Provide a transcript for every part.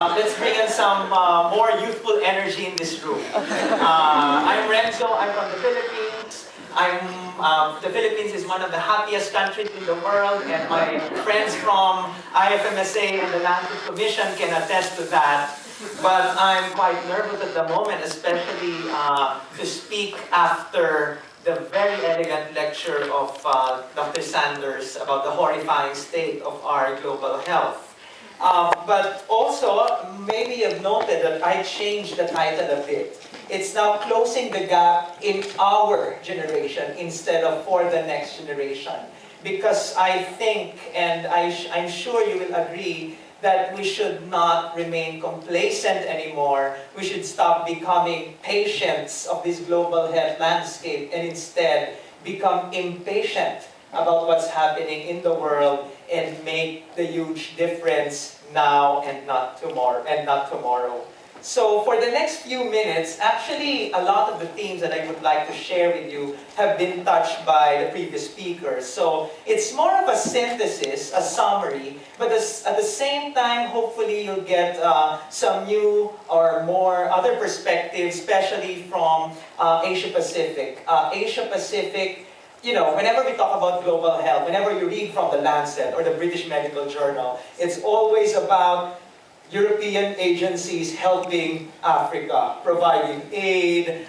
Let's bring in some more youthful energy in this room. I'm Renzo, I'm from the Philippines. The Philippines is one of the happiest countries in the world, and my friends from IFMSA and the Land Use Commission can attest to that. But I'm quite nervous at the moment, especially to speak after the very elegant lecture of Dr. Sanders about the horrifying state of our global health. But also, maybe you've noted that I changed the title a bit. It's now closing the gap in our generation instead of for the next generation. Because I think, and I'm sure you will agree, that we should not remain complacent anymore. We should stop becoming patients of this global health landscape and instead become impatient about what's happening in the world and make the huge difference now and not tomorrow. So for the next few minutes, actually a lot of the themes that I would like to share with you have been touched by the previous speakers. So it's more of a synthesis, a summary, but at the same time, hopefully you'll get some new or more other perspectives, especially from Asia Pacific. Asia Pacific, you know, whenever we talk about global health, whenever you read from the Lancet or the British Medical Journal, it's always about European agencies helping Africa, providing aid,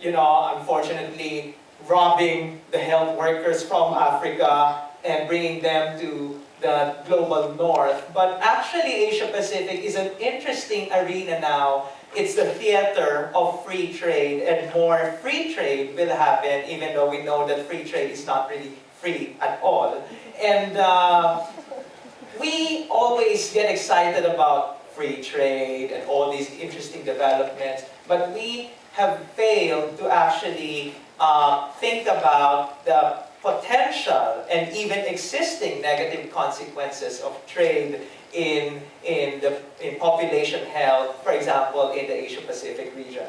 unfortunately, robbing the health workers from Africa and bringing them to the global north. But actually, Asia Pacific is an interesting arena now. It's the theater of free trade, and more free trade will happen, even though we know that free trade is not really free at all. And we always get excited about free trade and all these interesting developments, but we have failed to actually think about the potential and even existing negative consequences of trade in population health, for example, in the Asia-Pacific region.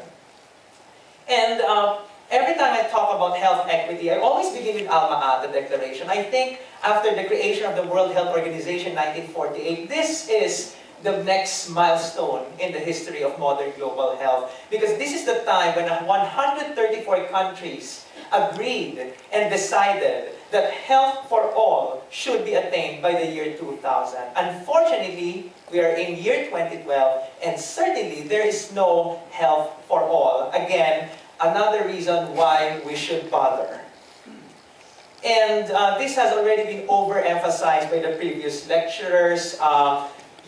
And every time I talk about health equity, I always begin with Alma Ata Declaration. I think after the creation of the World Health Organization in 1948, this is the next milestone in the history of modern global health. Because this is the time when 134 countries agreed and decided that health for all should be attained by the year 2000. Unfortunately, we are in year 2012, and certainly there is no health for all. Again, another reason why we should bother. And this has already been overemphasized by the previous lecturers.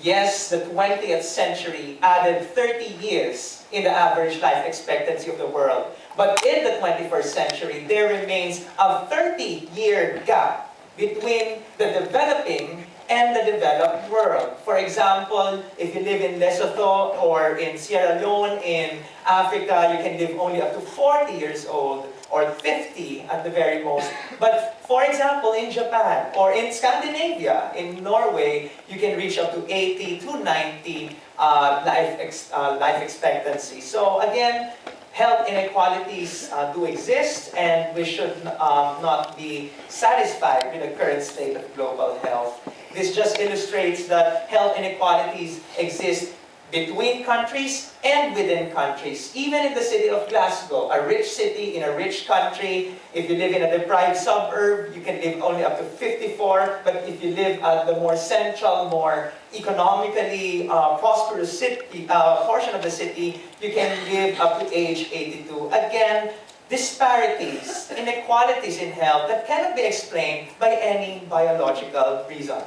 Yes, the 20th century added 30 years in the average life expectancy of the world. But in the 21st century, there remains a 30-year gap between the developing and the developed world. For example, if you live in Lesotho or in Sierra Leone in Africa, you can live only up to 40 years old or 50 at the very most. But for example, in Japan or in Scandinavia, in Norway, you can reach up to 80 to 90 life expectancy. So again, health inequalities do exist, and we should not be satisfied with the current state of global health. This just illustrates that health inequalities exist between countries and within countries. Even in the city of Glasgow, a rich city in a rich country, if you live in a deprived suburb, you can live only up to 54, but if you live at the more central, more economically prosperous city, portion of the city, you can live up to age 82. Again, disparities, inequalities in health that cannot be explained by any biological reason.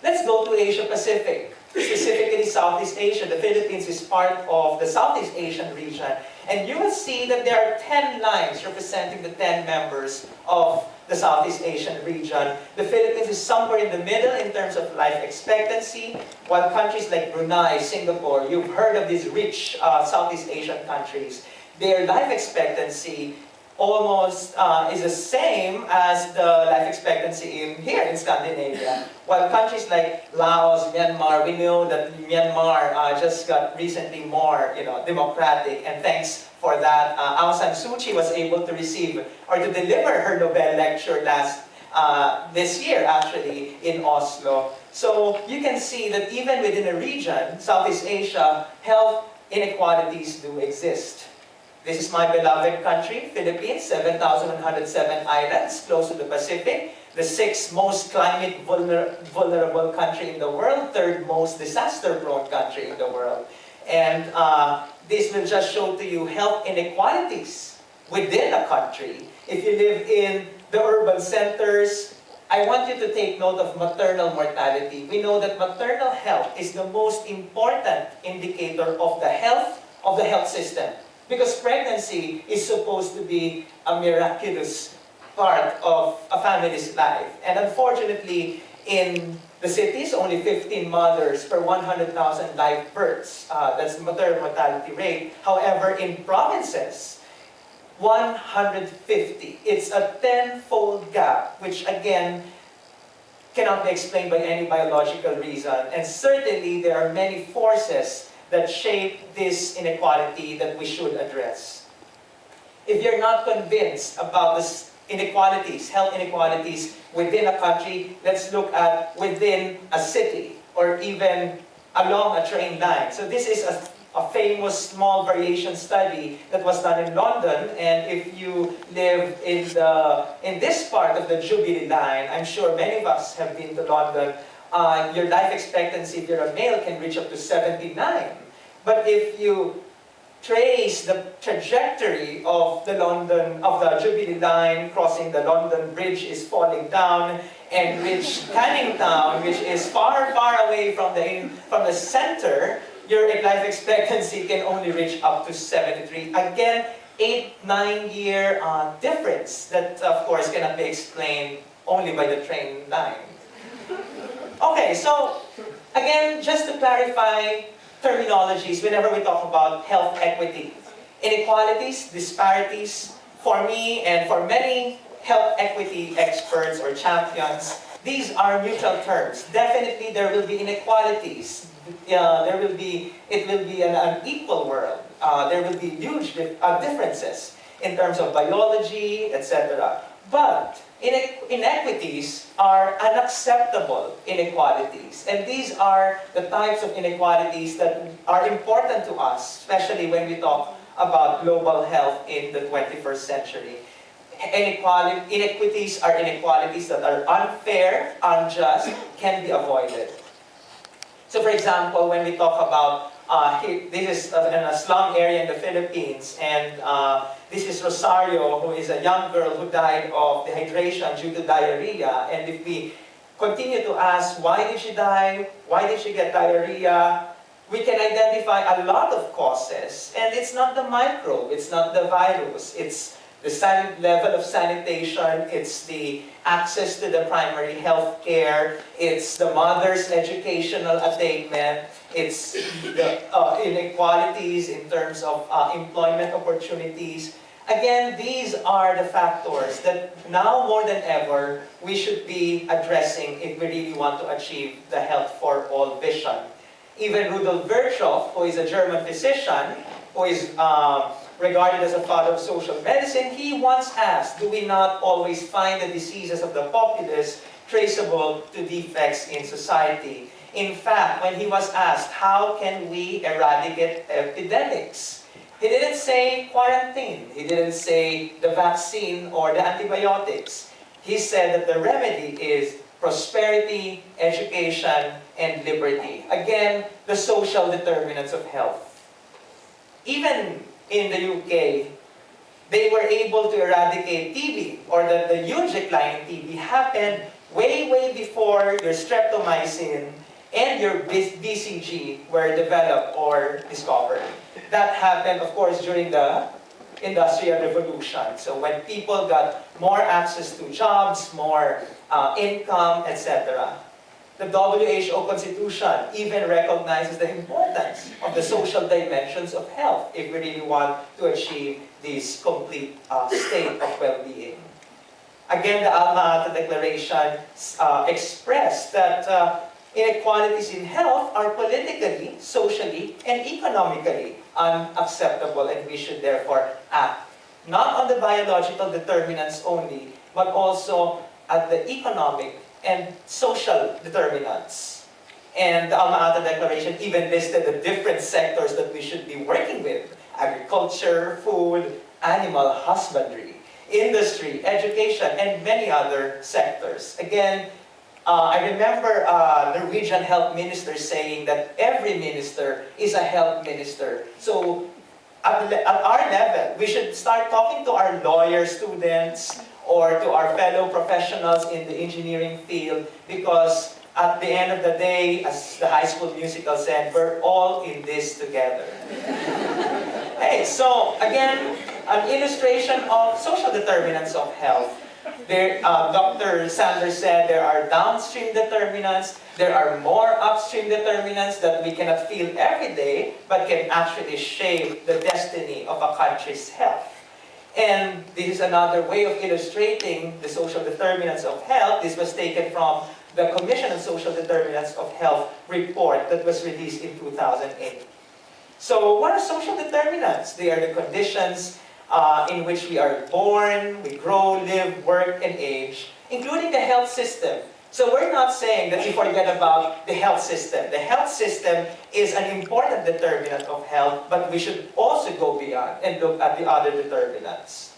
Let's go to Asia Pacific, specifically Southeast Asia. The Philippines is part of the Southeast Asian region. And you will see that there are 10 lines representing the 10 members of the Southeast Asian region. The Philippines is somewhere in the middle in terms of life expectancy, while countries like Brunei, Singapore, you've heard of these rich Southeast Asian countries, their life expectancy almost is the same as the life expectancy here in Scandinavia. While countries like Laos, Myanmar, we know that Myanmar just got recently more democratic, and thanks for that, Aung San Suu Kyi was able to receive or to deliver her Nobel lecture last this year, actually, in Oslo. So you can see that even within a region, Southeast Asia, health inequalities do exist. This is my beloved country, Philippines, 7,107 islands, close to the Pacific, the 6th most climate vulnerable country in the world, 3rd most disaster-prone country in the world. And this will just show to you health inequalities within a country. If you live in the urban centers, I want you to take note of maternal mortality. We know that maternal health is the most important indicator of the health system. Because pregnancy is supposed to be a miraculous part of a family's life. And unfortunately, in the cities, only 15 mothers per 100,000 live births. That's the maternal mortality rate. However, in provinces, 150. It's a 10-fold gap, which again, cannot be explained by any biological reason. And certainly, there are many forces that shape this inequality that we should address. If you're not convinced about the inequalities, health inequalities within a country, let's look at within a city or even along a train line. So this is a famous small variation study that was done in London, and if you live in this part of the Jubilee line, I'm sure many of us have been to London, your life expectancy, if you're a male, can reach up to 79. But if you trace the trajectory of the Jubilee line, crossing the London Bridge is falling down, and reach Canning Town, which is far, far away from the center, your life expectancy can only reach up to 73. Again, 8-9 year difference that, of course, cannot be explained only by the train line. Okay, so again, just to clarify terminologies whenever we talk about health equity. Inequalities, disparities, for me and for many health equity experts or champions, these are neutral terms. Definitely there will be inequalities. It will be an unequal world. There will be huge differences in terms of biology, etc. But inequities are unacceptable inequalities. And these are the types of inequalities that are important to us, especially when we talk about global health in the 21st century. Inequities are inequalities that are unfair, unjust, can be avoided. So for example, when we talk about, this is in a slum area in the Philippines, and this is Rosario, who is a young girl who died of dehydration due to diarrhea. And if we continue to ask, why did she die? Why did she get diarrhea? We can identify a lot of causes. And it's not the microbe, it's not the virus, it's the level of sanitation, it's the access to the primary health care, it's the mother's educational attainment, it's the inequalities in terms of employment opportunities. Again, these are the factors that now more than ever we should be addressing if we really want to achieve the health for all vision. Even Rudolf Virchow, who is a German physician, who is regarded as a father of social medicine, he once asked, do we not always find the diseases of the populace traceable to defects in society? In fact, when he was asked, how can we eradicate epidemics? He didn't say quarantine. He didn't say the vaccine or the antibiotics. He said that the remedy is prosperity, education, and liberty. Again, the social determinants of health. Even in the UK, they were able to eradicate TB, or the huge decline in TB happened way, way before your streptomycin and your BCG were developed or discovered. That happened, of course, during the Industrial Revolution. So when people got more access to jobs, more income, etc. The WHO Constitution even recognizes the importance of the social dimensions of health if we really want to achieve this complete state of well-being. Again, the Alma Ata Declaration expressed that inequalities in health are politically, socially, and economically unacceptable, and we should therefore act not on the biological determinants only, but also at the economic and social determinants. And the Alma Ata Declaration even listed the different sectors that we should be working with: agriculture, food, animal husbandry, industry, education, and many other sectors. Again, I remember a Norwegian health minister saying that every minister is a health minister. So at our level, we should start talking to our lawyer students or to our fellow professionals in the engineering field, because at the end of the day, as the High School Musical said, we're all in this together. Hey, so again, an illustration of social determinants of health. There, Dr. Sanders said there are downstream determinants, there are more upstream determinants that we cannot feel every day, but can actually shape the destiny of a country's health. And this is another way of illustrating the social determinants of health. This was taken from the Commission on Social Determinants of Health report that was released in 2008. So what are social determinants? They are the conditions in which we are born, we grow, live, work, and age, including the health system. So we're not saying that we forget about the health system. The health system is an important determinant of health, but we should also go beyond and look at the other determinants.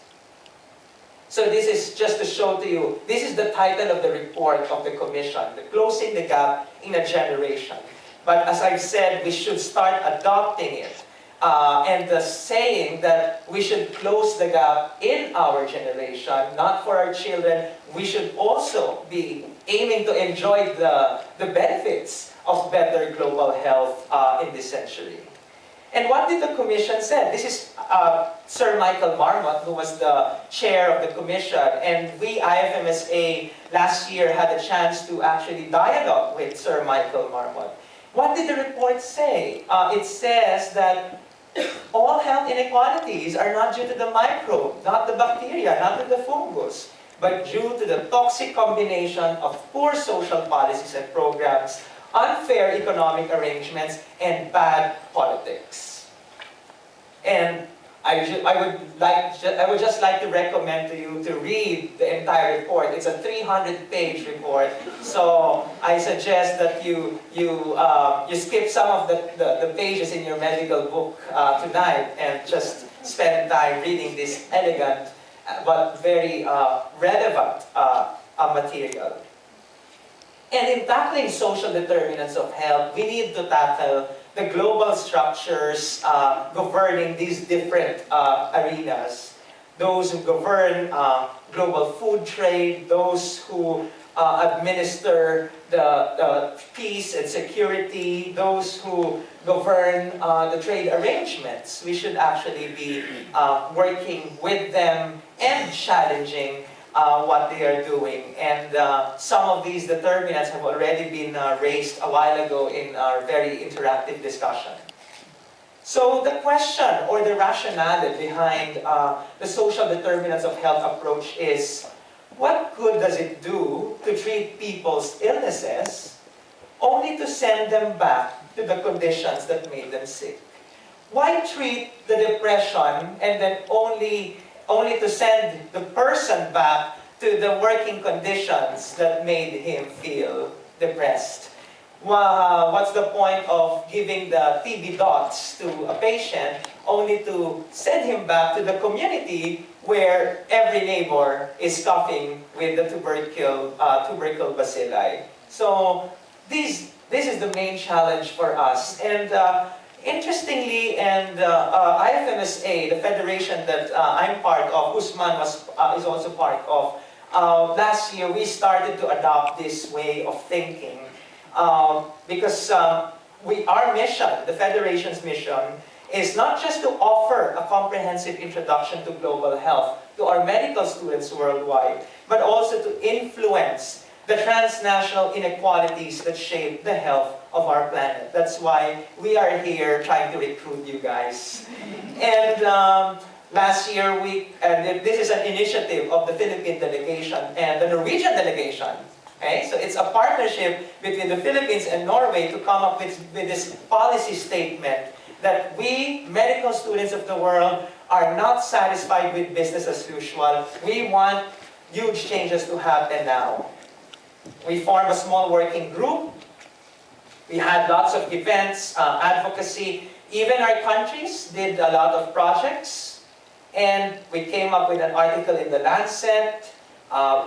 So this is just to show to you, this is the title of the report of the Commission, the Closing the Gap in a Generation. But as I've said, we should start adopting it. And the saying that we should close the gap in our generation, not for our children. We should also be aiming to enjoy the benefits of better global health in this century. And what did the Commission say? This is Sir Michael Marmot, who was the chair of the Commission. And we, IFMSA, last year had a chance to actually dialogue with Sir Michael Marmot. What did the report say? It says that all health inequalities are not due to the microbe, not the bacteria, not to the fungus, but due to the toxic combination of poor social policies and programs, unfair economic arrangements, and bad politics. And I would just like to recommend to you to read the entire report. It's a 300-page report, so I suggest that you skip some of the pages in your medical book tonight and just spend time reading this elegant but very relevant material. And in tackling social determinants of health, we need to tackle the global structures governing these different arenas. Those who govern global food trade, those who administer the peace and security, those who govern the trade arrangements. We should actually be working with them and challenging what they are doing. And some of these determinants have already been raised a while ago in our very interactive discussion. So the question or the rationale behind the social determinants of health approach is, what good does it do to treat people's illnesses only to send them back to the conditions that made them sick? Why treat the depression and then only to send the person back to the working conditions that made him feel depressed? What's the point of giving the TB dots to a patient only to send him back to the community where every neighbor is coughing with the tubercle bacilli? So this is the main challenge for us. And interestingly, and IFMSA, the federation that I'm part of, Usman is also part of, last year we started to adopt this way of thinking because our mission, the federation's mission, is not just to offer a comprehensive introduction to global health to our medical students worldwide, but also to influence the transnational inequalities that shape the health of our planet. That's why we are here trying to recruit you guys. And last year, this is an initiative of the Philippine delegation and the Norwegian delegation. Okay? So it's a partnership between the Philippines and Norway to come up with this policy statement that we, medical students of the world, are not satisfied with business as usual. We want huge changes to happen now. We formed a small working group. We had lots of events, advocacy. Even our countries did a lot of projects. And we came up with an article in the Lancet.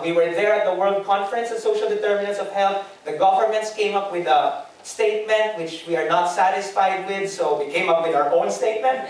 We were there at the World Conference on Social Determinants of Health. The governments came up with a statement which we are not satisfied with, so we came up with our own statement.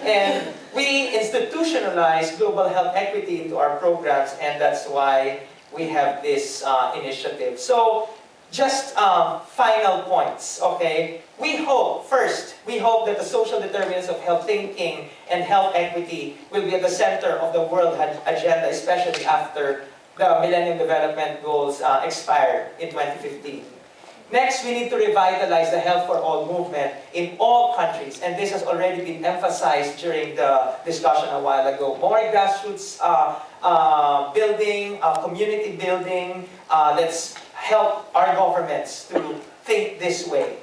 And we institutionalized global health equity into our programs, and that's why we have this initiative. So, just final points, okay? We hope that the social determinants of health thinking and health equity will be at the center of the world agenda, especially after the Millennium Development Goals expire in 2015. Next, we need to revitalize the Health for All movement in all countries, and this has already been emphasized during the discussion a while ago. More grassroots building, community building. Let's help our governments to think this way.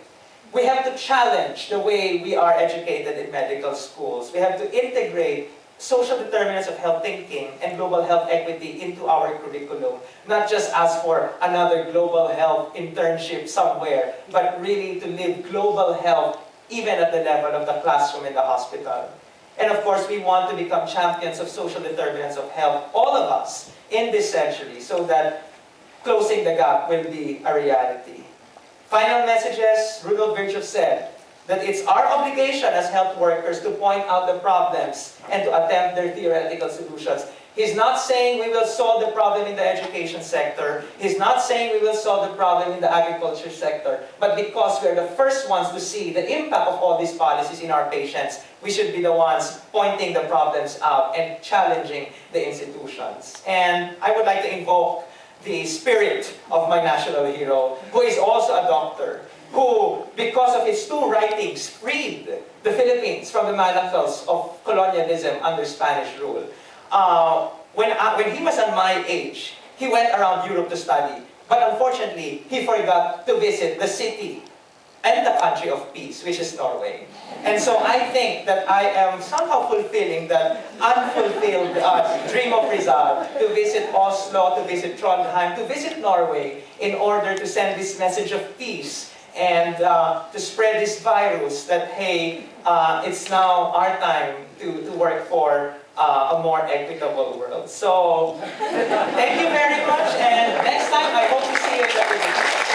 We have to challenge the way we are educated in medical schools. We have to integrate social determinants of health thinking and global health equity into our curriculum. Not just ask for another global health internship somewhere, but really to live global health even at the level of the classroom in the hospital. And of course, we want to become champions of social determinants of health, all of us, in this century, so that closing the gap will be a reality. Final messages, Rudolf Virchow said that it's our obligation as health workers to point out the problems and to attempt their theoretical solutions. He's not saying we will solve the problem in the education sector. He's not saying we will solve the problem in the agriculture sector. But because we're the first ones to see the impact of all these policies in our patients, we should be the ones pointing the problems out and challenging the institutions. And I would like to invoke the spirit of my national hero, who is also a doctor, who, because of his two writings, freed the Philippines from the manacles of colonialism under Spanish rule. When he was at my age, he went around Europe to study. But unfortunately, he forgot to visit the city and the country of peace, which is Norway. And so I think that I am somehow fulfilling that unfulfilled dream of Rizal, to visit Oslo, to visit Trondheim, to visit Norway, in order to send this message of peace and to spread this virus that, hey, it's now our time to work for a more equitable world. So, thank you very much, and next time I hope to see you in the